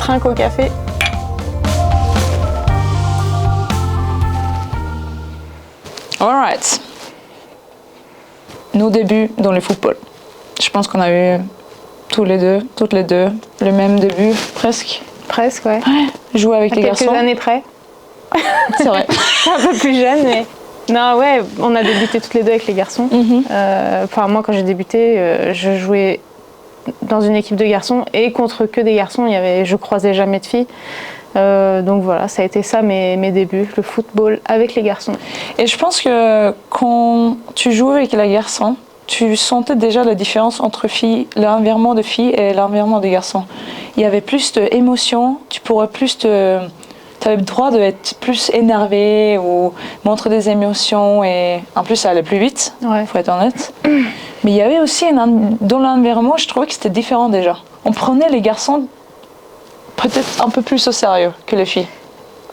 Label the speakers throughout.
Speaker 1: trinque au café.
Speaker 2: Alright. Nos débuts dans le football. Je pense qu'on a eu toutes les deux, le même début, presque.
Speaker 1: Presque, ouais.
Speaker 2: Jouer avec les garçons.
Speaker 1: Quelques années près.
Speaker 2: C'est vrai.
Speaker 1: Un peu plus jeune, mais... Non, ouais, on a débuté toutes les deux avec les garçons. Enfin, moi, quand j'ai débuté, je jouais dans une équipe de garçons et contre que des garçons. Je croisais jamais de filles. Donc voilà, ça a été ça mes débuts, le football avec les garçons.
Speaker 2: Et je pense que quand tu jouais avec les garçons, tu sentais déjà la différence entre l'environnement de filles et l'environnement des garçons. Il y avait plus d'émotions, tu avais le droit d'être plus énervé ou montrer des émotions, et en plus ça allait plus vite, faut être honnête. Mais il y avait aussi, dans l'environnement, je trouvais que c'était différent déjà. On prenait les garçons peut-être un peu plus au sérieux que les filles.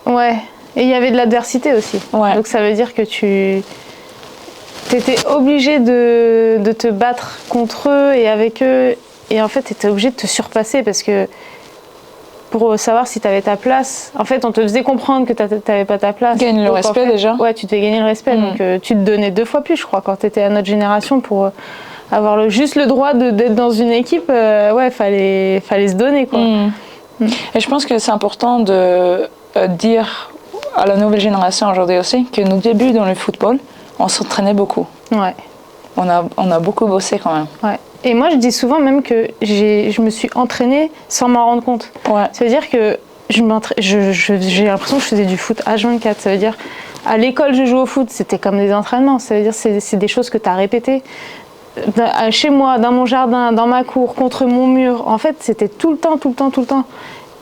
Speaker 1: Ouais, et il y avait de l'adversité aussi.
Speaker 2: Ouais.
Speaker 1: Donc ça veut dire que tu étais obligé de te battre contre eux et avec eux. Et en fait, tu étais obligé de te surpasser parce que pour savoir si tu avais ta place, en fait, on te faisait comprendre que tu n'avais pas ta place.
Speaker 2: Gagner le respect déjà.
Speaker 1: Ouais, tu devais gagner le respect. Donc tu te donnais 2 fois plus, je crois, quand tu étais à notre génération pour avoir juste le droit d'être dans une équipe. Ouais, fallait se donner, quoi.
Speaker 2: Et je pense que c'est important de dire à la nouvelle génération aujourd'hui aussi que nos débuts dans le football, on s'entraînait beaucoup.
Speaker 1: Ouais.
Speaker 2: On a beaucoup bossé quand même.
Speaker 1: Ouais. Et moi, je dis souvent même que je me suis entraînée sans m'en rendre compte.
Speaker 2: Ouais.
Speaker 1: Ça veut dire que j'ai l'impression que je faisais du foot H24. Ça veut dire, à l'école, je joue au foot, c'était comme des entraînements. Ça veut dire c'est des choses que tu as répétées. Chez moi, dans mon jardin, dans ma cour, contre mon mur. En fait, c'était tout le temps.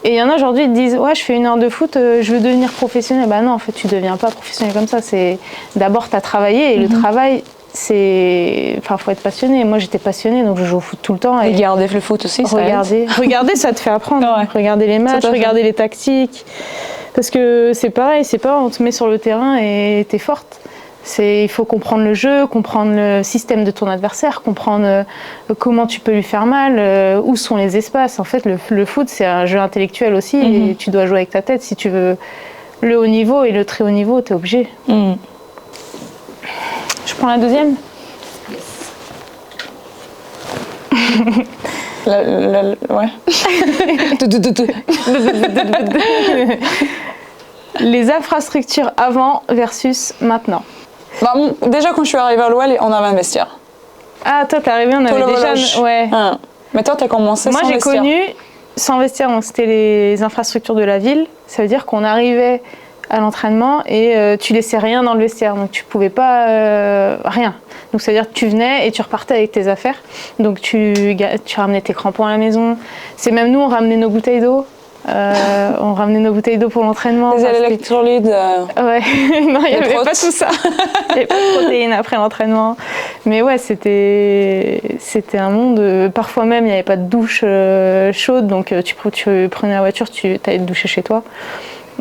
Speaker 1: Et il y en a aujourd'hui, ils te disent « Ouais, je fais 1 heure de foot, je veux devenir professionnel. » Bah non, en fait, tu deviens pas professionnel comme ça. D'abord, tu as travaillé et le travail, Enfin, faut être passionné. Moi, j'étais passionnée, donc je joue au foot tout le temps. Et
Speaker 2: regarder le foot aussi, ça aide.
Speaker 1: Regarder, ça te fait apprendre.
Speaker 2: Ouais.
Speaker 1: Regarder les matchs, regarder les tactiques. Parce que c'est pareil, on te met sur le terrain et t'es forte. Il faut comprendre le jeu, comprendre le système de ton adversaire, comprendre comment tu peux lui faire mal, où sont les espaces. En fait, le foot, c'est un jeu intellectuel aussi, et tu dois jouer avec ta tête. Si tu veux le haut niveau et le très haut niveau, t'es obligé. Je prends la deuxième.
Speaker 2: Ouais.
Speaker 1: Les infrastructures avant versus maintenant.
Speaker 2: Bah, déjà, quand je suis arrivée à l'OL, on avait un vestiaire.
Speaker 1: Ah, toi, t'es arrivée, on avait déjà... Ouais.
Speaker 2: Mais toi, t'as commencé sans vestiaire.
Speaker 1: Moi, j'ai connu sans vestiaire, donc c'était les infrastructures de la ville. Ça veut dire qu'on arrivait à l'entraînement et tu laissais rien dans le vestiaire, donc tu pouvais pas rien. Donc ça veut dire que tu venais et tu repartais avec tes affaires. Donc tu ramenais tes crampons à la maison. C'est même nous, on ramenait nos bouteilles d'eau. On ramenait nos bouteilles d'eau pour l'entraînement.
Speaker 2: Des électrolytes.
Speaker 1: Ouais, non, il n'y avait pas tout ça. Il n'y avait pas de protéines après l'entraînement. Mais ouais, c'était un monde. Parfois même, il n'y avait pas de douche chaude, donc tu prenais la voiture, tu allais te doucher chez toi.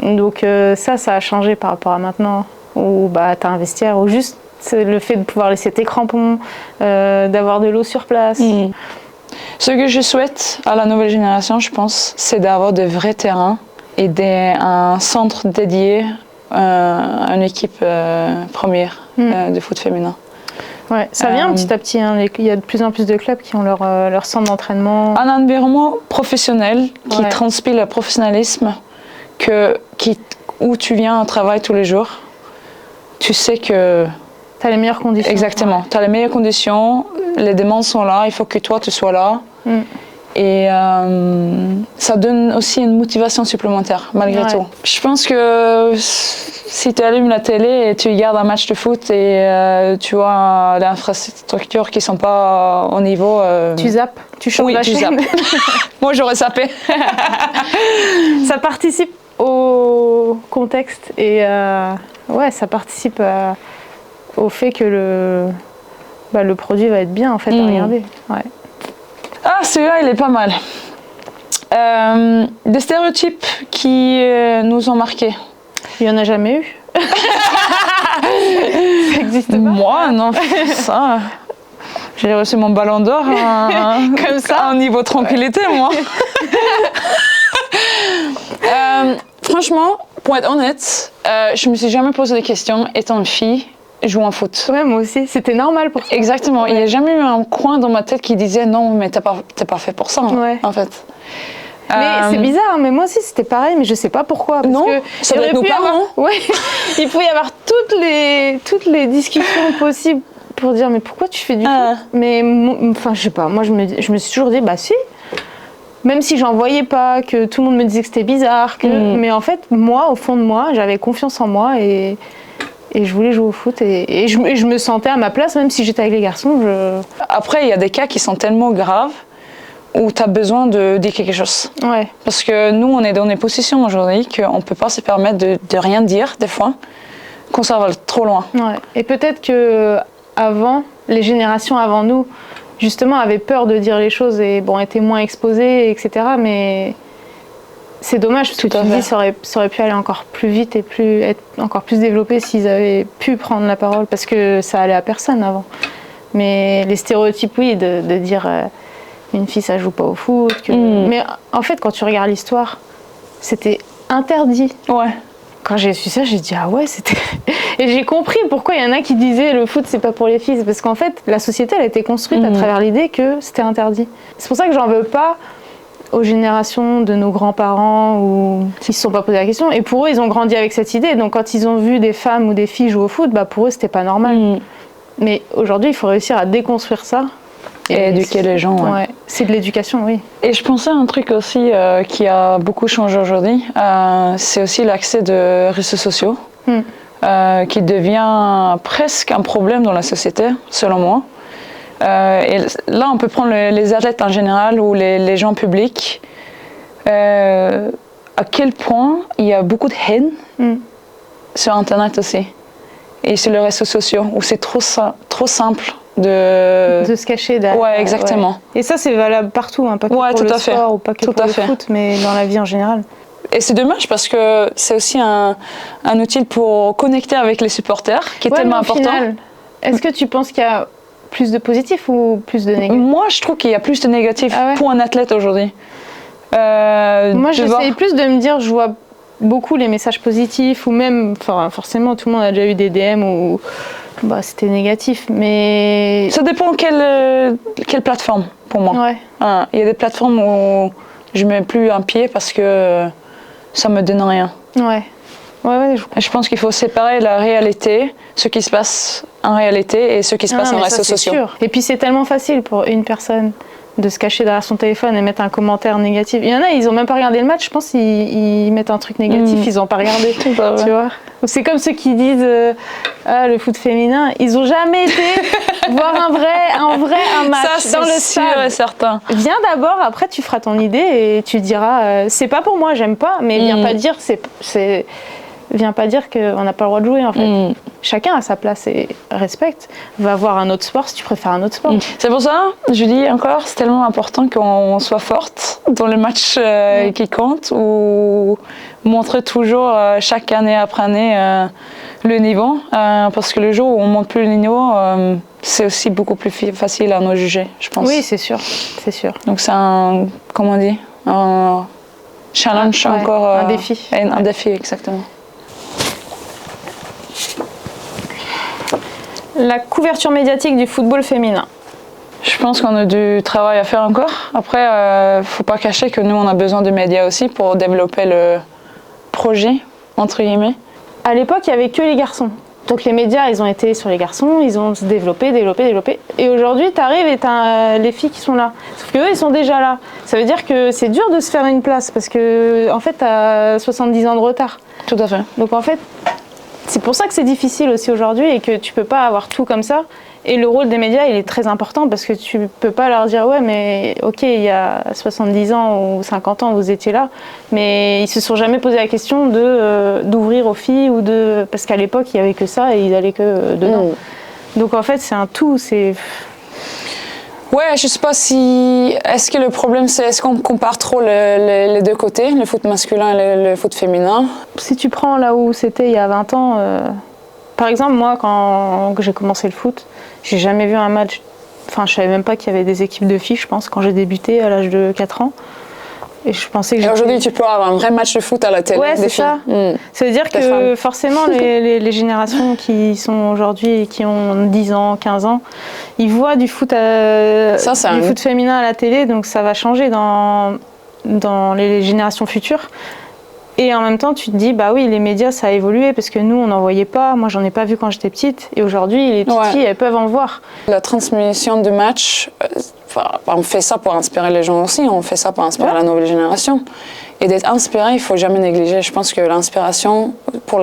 Speaker 1: Donc ça a changé par rapport à maintenant, où bah, tu as un vestiaire, ou juste le fait de pouvoir laisser tes crampons, d'avoir de l'eau sur place.
Speaker 2: Ce que je souhaite à la nouvelle génération, je pense, c'est d'avoir de vrais terrains et un centre dédié à une équipe première de foot féminin.
Speaker 1: Ouais, ça vient petit à petit. Hein. Il y a de plus en plus de clubs qui ont leur centre d'entraînement.
Speaker 2: Un environnement professionnel qui transpire le professionnalisme, où tu viens au travail tous les jours. Tu sais que...
Speaker 1: Tu as les meilleures conditions.
Speaker 2: Exactement. Tu as les meilleures conditions, les demandes sont là, il faut que toi tu sois là. Et ça donne aussi une motivation supplémentaire, malgré tout. Je pense que si tu allumes la télé et tu regardes un match de foot et tu vois des infrastructures qui ne sont pas au niveau...
Speaker 1: Tu zappes, tu changes la chaîne.
Speaker 2: Zappes. Moi, j'aurais zappé.
Speaker 1: Ça participe au contexte et ça participe au fait que le produit va être bien en fait à regarder. Ouais.
Speaker 2: Ah, celui-là, il est pas mal. Des stéréotypes qui nous ont marqués.
Speaker 1: Il n'y en a jamais eu. Ça n'existe pas.
Speaker 2: Moi, non. Ça. J'ai reçu mon ballon d'or
Speaker 1: comme ça,
Speaker 2: à un niveau tranquillité, moi. Franchement, pour être honnête, je me suis jamais posé des questions étant une fille jouant au foot.
Speaker 1: Ouais, moi aussi, c'était normal pour toi.
Speaker 2: Exactement,
Speaker 1: Ouais.
Speaker 2: il n'y a jamais eu un coin dans ma tête qui disait non, mais t'es pas fait pour ça,
Speaker 1: Ouais.
Speaker 2: en fait.
Speaker 1: Mais c'est bizarre, hein, mais moi aussi c'était pareil, mais je sais pas pourquoi. Parce
Speaker 2: Non,
Speaker 1: que
Speaker 2: ça
Speaker 1: il
Speaker 2: doit
Speaker 1: aurait
Speaker 2: être nos
Speaker 1: pu y
Speaker 2: parents.
Speaker 1: avoir- Ouais, il pouvait y avoir toutes les discussions possibles pour dire mais pourquoi tu fais du foot. Mais enfin je sais pas, moi je me suis toujours dit bah si. Même si j'en voyais pas, que tout le monde me disait que c'était bizarre, mais en fait moi au fond de moi j'avais confiance en moi et je voulais jouer au foot et je me sentais à ma place même si j'étais avec les garçons.
Speaker 2: Après, il y a des cas qui sont tellement graves où tu as besoin de dire quelque chose.
Speaker 1: Ouais.
Speaker 2: Parce que nous, on est dans des positions aujourd'hui qu'on ne peut pas se permettre de rien dire, des fois, qu'on s'en va trop loin.
Speaker 1: Ouais. Et peut-être que avant, les générations avant nous, justement, avaient peur de dire les choses et bon, étaient moins exposées, etc. Mais c'est dommage parce que
Speaker 2: Tout à
Speaker 1: tu
Speaker 2: fait.
Speaker 1: dis ça aurait pu aller encore plus vite et être encore plus développé s'ils avaient pu prendre la parole parce que ça allait à personne avant. Mais les stéréotypes, oui, de dire une fille ça joue pas au foot. Mais en fait, quand tu regardes l'histoire, c'était interdit.
Speaker 2: Ouais.
Speaker 1: Quand j'ai su ça, j'ai dit ah ouais, c'était. Et j'ai compris pourquoi il y en a qui disaient le foot c'est pas pour les filles. C'est parce qu'en fait, la société elle a été construite à travers l'idée que c'était interdit. C'est pour ça que j'en veux pas aux générations de nos grands-parents ou qui se sont pas posé la question. Et pour eux, ils ont grandi avec cette idée. Donc quand ils ont vu des femmes ou des filles jouer au foot, bah pour eux c'était pas normal. Mais aujourd'hui, il faut réussir à déconstruire ça.
Speaker 2: Et éduquer les gens. Ouais.
Speaker 1: Ouais, c'est de l'éducation, oui.
Speaker 2: Et je pensais à un truc aussi qui a beaucoup changé aujourd'hui, c'est aussi l'accès de réseaux sociaux, qui devient presque un problème dans la société, selon moi. Et là, on peut prendre les athlètes en général ou les gens publics. À quel point il y a beaucoup de haine sur Internet aussi. Et sur les réseaux sociaux, où c'est trop simple de
Speaker 1: se cacher derrière.
Speaker 2: Ouais, exactement.
Speaker 1: Ouais. Et ça, c'est valable partout, hein, pas que pour le sport ou pas que pour le foot, mais dans la vie en général.
Speaker 2: Et c'est dommage parce que c'est aussi un outil pour connecter avec les supporters, qui est tellement important.
Speaker 1: Final, est-ce que tu penses qu'il y a plus de positifs ou plus de négatifs?
Speaker 2: Moi, je trouve qu'il y a plus de négatifs pour un athlète aujourd'hui.
Speaker 1: Moi, j'essaye plus de me dire, je vois beaucoup les messages positifs, ou même, enfin, forcément, tout le monde a déjà eu des DM où bah, c'était négatif, mais...
Speaker 2: Ça dépend quelle plateforme, pour moi.
Speaker 1: Ouais.
Speaker 2: Il y a des plateformes où je mets plus un pied parce que ça me donne rien.
Speaker 1: Ouais.
Speaker 2: Je pense qu'il faut séparer la réalité, ce qui se passe en réalité et ce qui se passe en réseaux sociaux.
Speaker 1: Sûr. Et puis c'est tellement facile pour une personne de se cacher derrière son téléphone et mettre un commentaire négatif. Il y en a, ils ont même pas regardé le match, je pense qu'ils mettent un truc négatif, ils ont pas regardé. Tu vois. C'est comme ceux qui disent le foot féminin, ils ont jamais été voir un match
Speaker 2: ça,
Speaker 1: dans le
Speaker 2: sûr
Speaker 1: stade.
Speaker 2: Et certain.
Speaker 1: Viens d'abord, après tu feras ton idée et tu diras c'est pas pour moi, j'aime pas, mais viens pas dire viens pas dire qu'on n'a pas le droit de jouer en fait. Chacun a sa place et respecte. Va voir un autre sport si tu préfères un autre sport.
Speaker 2: C'est pour ça, je dis encore, c'est tellement important qu'on soit forte dans les matchs qui comptent ou montrer toujours chaque année après année le niveau. Parce que le jour où on monte plus le niveau, c'est aussi beaucoup plus facile à nous juger, je pense.
Speaker 1: Oui, c'est sûr, c'est sûr.
Speaker 2: Donc c'est un, comment on dit, un challenge encore.
Speaker 1: Un défi.
Speaker 2: Un défi, exactement.
Speaker 1: La couverture médiatique du football féminin.
Speaker 2: Je pense qu'on a du travail à faire encore. Après, faut pas cacher que nous, on a besoin de médias aussi pour développer le projet, entre guillemets.
Speaker 1: À l'époque, il n'y avait que les garçons. Donc les médias, ils ont été sur les garçons, ils ont développé. Et aujourd'hui, tu arrives et tu as les filles qui sont là. Sauf qu'eux, ils sont déjà là. Ça veut dire que c'est dur de se faire une place parce que, en fait, tu as 70 ans de retard.
Speaker 2: Tout à fait.
Speaker 1: Donc en fait, c'est pour ça que c'est difficile aussi aujourd'hui et que tu peux pas avoir tout comme ça. Et le rôle des médias, il est très important parce que tu peux pas leur dire ouais mais ok il y a 70 ans ou 50 ans vous étiez là, mais ils se sont jamais posé la question d'ouvrir aux filles ou parce qu'à l'époque il y avait que ça et ils allaient que dedans. Donc en fait c'est un tout, c'est...
Speaker 2: Ouais, je sais pas si... Est-ce que le problème, c'est est-ce qu'on compare trop les deux côtés, le foot masculin et le foot féminin?
Speaker 1: Si tu prends là où c'était il y a 20 ans, par exemple, moi, quand j'ai commencé le foot, j'ai jamais vu un match... Enfin, je savais même pas qu'il y avait des équipes de filles, je pense, quand j'ai débuté à l'âge de 4 ans. Et je pensais que
Speaker 3: Et aujourd'hui, tu peux avoir un vrai match de foot à la télé.
Speaker 1: Ouais, c'est ça. Ça veut dire que forcément, les générations qui sont aujourd'hui et qui ont 10 ans, 15 ans, ils voient du foot, foot féminin à la télé, donc ça va changer dans les générations futures. Et en même temps, tu te dis, bah oui, les médias, ça a évolué parce que nous, on n'en voyait pas. Moi, j'en ai pas vu quand j'étais petite. Et aujourd'hui, les petites filles, elles peuvent en voir.
Speaker 3: La transmission de matchs, on fait ça pour inspirer les gens aussi. On fait ça pour inspirer la nouvelle génération. Et d'être inspiré, il faut jamais négliger. Je pense que l'inspiration pour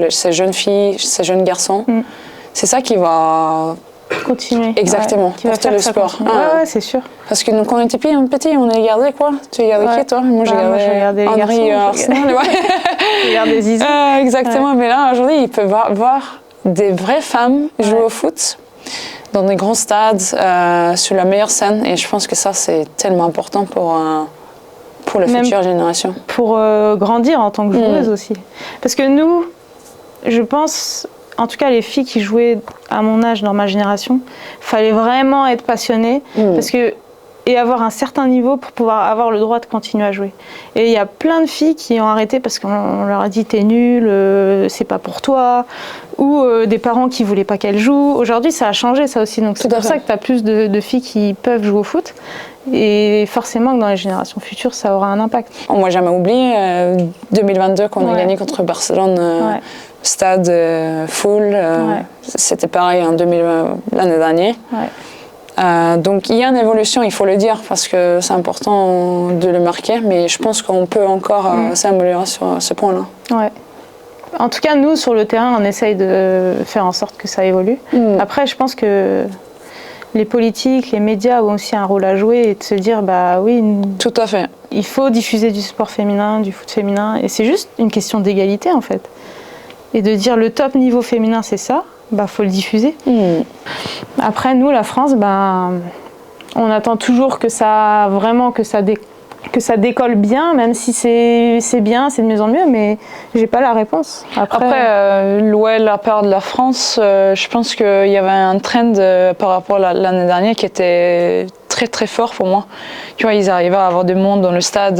Speaker 3: ces jeunes filles, ces jeunes garçons, c'est ça qui va
Speaker 1: continuer.
Speaker 3: Exactement,
Speaker 1: qui va faire
Speaker 3: le sport.
Speaker 1: Ouais, c'est sûr.
Speaker 3: Parce que nous, quand on était petits, on a regardé quoi? Tu regardais qui, toi? Moi, j'ai regardé
Speaker 1: Henry
Speaker 3: Arsenal.
Speaker 1: J'ai regardé Zizou.
Speaker 3: Exactement, mais là, aujourd'hui, ils peuvent voir des vraies femmes jouer au foot dans des grands stades, sur la meilleure scène. Et je pense que ça, c'est tellement important pour les futures générations.
Speaker 1: Pour grandir en tant que joueuse aussi. Parce que nous, je pense... En tout cas, les filles qui jouaient à mon âge, dans ma génération, fallait vraiment être passionnées et avoir un certain niveau pour pouvoir avoir le droit de continuer à jouer. Et il y a plein de filles qui ont arrêté parce qu'on leur a dit t'es nulle, c'est pas pour toi, ou des parents qui voulaient pas qu'elles jouent. Aujourd'hui, ça a changé ça aussi, donc c'est pour ça que tu as plus de filles qui peuvent jouer au foot. Et forcément que dans les générations futures, ça aura un impact.
Speaker 3: On m'a jamais oublié 2022 quand on a gagné contre Barcelone. Stade full, c'était pareil en l'année dernière. Donc il y a une évolution, il faut le dire, parce que c'est important de le marquer, mais je pense qu'on peut encore s'améliorer sur ce point-là.
Speaker 1: Ouais. En tout cas, nous, sur le terrain, on essaye de faire en sorte que ça évolue. Après, je pense que les politiques, les médias ont aussi un rôle à jouer et de se dire, bah oui,
Speaker 3: tout à fait.
Speaker 1: Il faut diffuser du sport féminin, du foot féminin, et c'est juste une question d'égalité en fait. Et de dire le top niveau féminin c'est ça, bah faut le diffuser. Après nous la France, on attend toujours que ça décolle bien, même si c'est bien, c'est de mieux en mieux, mais j'ai pas la réponse.
Speaker 2: Après l'OL a peur de la France, je pense qu'il y avait un trend par rapport à l'année dernière qui était très très fort pour moi. Tu vois, ils arrivaient à avoir du monde dans le stade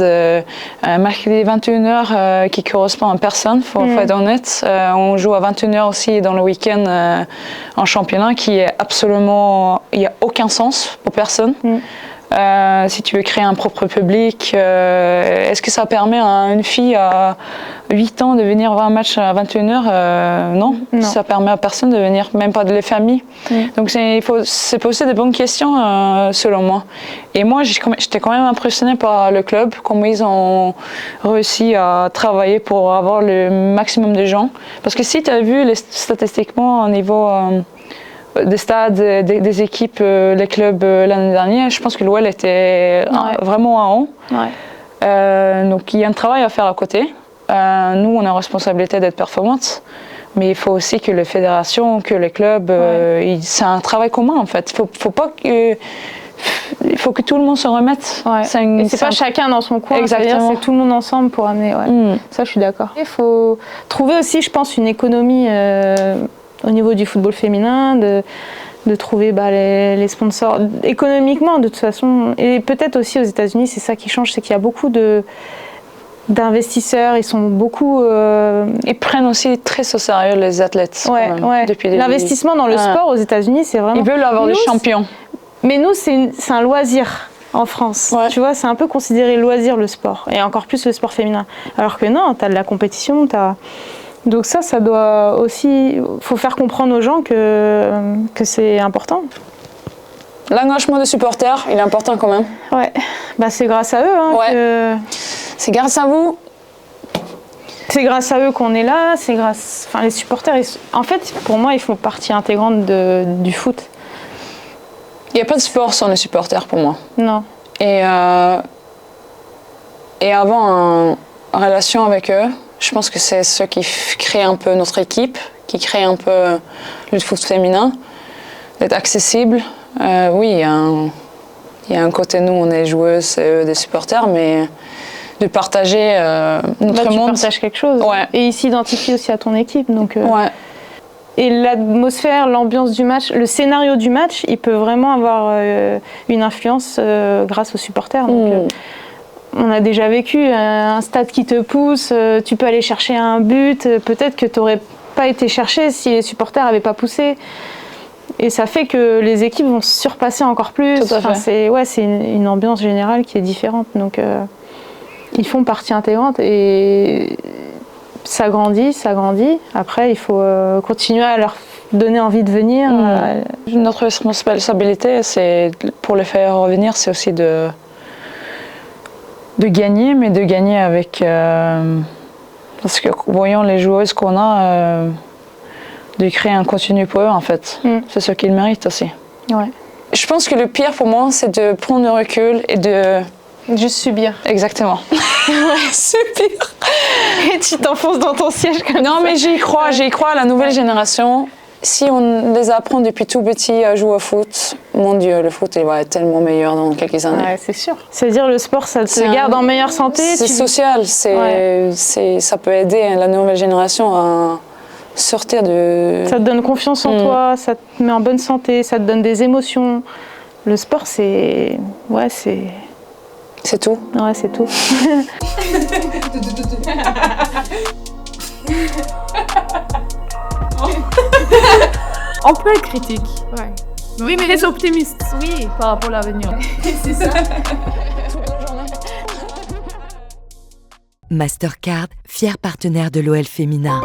Speaker 2: mercredi 21h qui correspond à personne, faut être honnête. On joue à 21h aussi dans le week-end en championnat qui est absolument... Il n'y a aucun sens pour personne. Si tu veux créer un propre public, est-ce que ça permet à une fille à 8 ans de venir voir un match à 21h? Non, ça permet à personne de venir, même pas de les familles. Donc c'est poser des bonnes questions selon moi. Et moi j'étais quand même impressionnée par le club, comment ils ont réussi à travailler pour avoir le maximum de gens. Parce que si tu as vu statistiquement au niveau... des stades, des équipes, les clubs l'année dernière, je pense que l'OL était vraiment en haut. Donc il y a un travail à faire à côté. Nous, on a la responsabilité d'être performantes, mais il faut aussi que les fédérations, que les clubs, c'est un travail commun en fait. Il faut que tout le monde se remette.
Speaker 1: C'est pas chacun dans son coin, c'est tout le monde ensemble pour amener. Ça, je suis d'accord. Il faut trouver aussi, je pense, une économie au niveau du football féminin, de trouver les sponsors économiquement de toute façon. Et peut-être aussi aux États-Unis, c'est ça qui change, c'est qu'il y a beaucoup d'investisseurs, ils sont beaucoup...
Speaker 2: Ils prennent aussi très au sérieux les athlètes. Depuis
Speaker 1: l'investissement dans le sport aux États-Unis, c'est vraiment...
Speaker 2: Ils veulent avoir des champions.
Speaker 1: Mais nous, c'est un loisir en France. Tu vois, c'est un peu considéré loisir le sport, et encore plus le sport féminin. Alors que non, tu as de la compétition, Donc ça doit aussi... faut faire comprendre aux gens que c'est important.
Speaker 3: L'engagement des supporters, il est important quand même.
Speaker 1: C'est grâce à eux.
Speaker 3: C'est grâce à vous.
Speaker 1: C'est grâce à eux qu'on est là. Les supporters, en fait, pour moi, ils font partie intégrante du foot.
Speaker 3: Il n'y a pas de sport sans les supporters pour moi.
Speaker 1: Non.
Speaker 3: Et avoir une relation avec eux, je pense que c'est ce qui crée un peu notre équipe, qui crée un peu le foot féminin, d'être accessible. Oui, il y a un côté, nous, on est joueuses et eux des supporters, mais de partager notre monde.
Speaker 1: Tu partages quelque chose. Et ils s'identifient aussi à ton équipe. Donc, Et l'atmosphère, l'ambiance du match, le scénario du match, il peut vraiment avoir une influence grâce aux supporters. Donc, on a déjà vécu un stade qui te pousse, tu peux aller chercher un but, peut-être que tu n'aurais pas été cherché si les supporters n'avaient pas poussé. Et ça fait que les équipes vont se surpasser encore plus. C'est une ambiance générale qui est différente. Donc ils font partie intégrante et ça grandit. Après, il faut continuer à leur donner envie de venir.
Speaker 2: Notre responsabilité, c'est pour les faire revenir, c'est aussi de gagner, mais de gagner avec... parce que voyons les joueuses qu'on a, de créer un contenu pour eux en fait. C'est ce qu'ils méritent aussi.
Speaker 1: Ouais.
Speaker 3: Je pense que le pire pour moi, c'est de prendre le recul et de...
Speaker 1: Juste subir.
Speaker 3: Exactement.
Speaker 1: Subir. Et tu t'enfonces dans ton siège comme ça.
Speaker 3: Non, mais j'y crois à la nouvelle génération. Si on les apprend depuis tout petit à jouer au foot, mon Dieu, le foot il va être tellement meilleur dans quelques années.
Speaker 1: Ouais, c'est sûr. C'est-à-dire le sport, ça te garde en meilleure santé.
Speaker 3: C'est social, ça peut aider la nouvelle génération à sortir de...
Speaker 1: Ça te donne confiance en toi, ça te met en bonne santé, ça te donne des émotions. Le sport, c'est... Ouais, c'est...
Speaker 3: C'est tout.
Speaker 1: Ouais, c'est tout.
Speaker 4: On peut être critique, ouais. Oui, mais très optimiste, oui, par rapport à l'avenir. C'est ça.
Speaker 5: Mastercard, fier partenaire de l'OL féminin.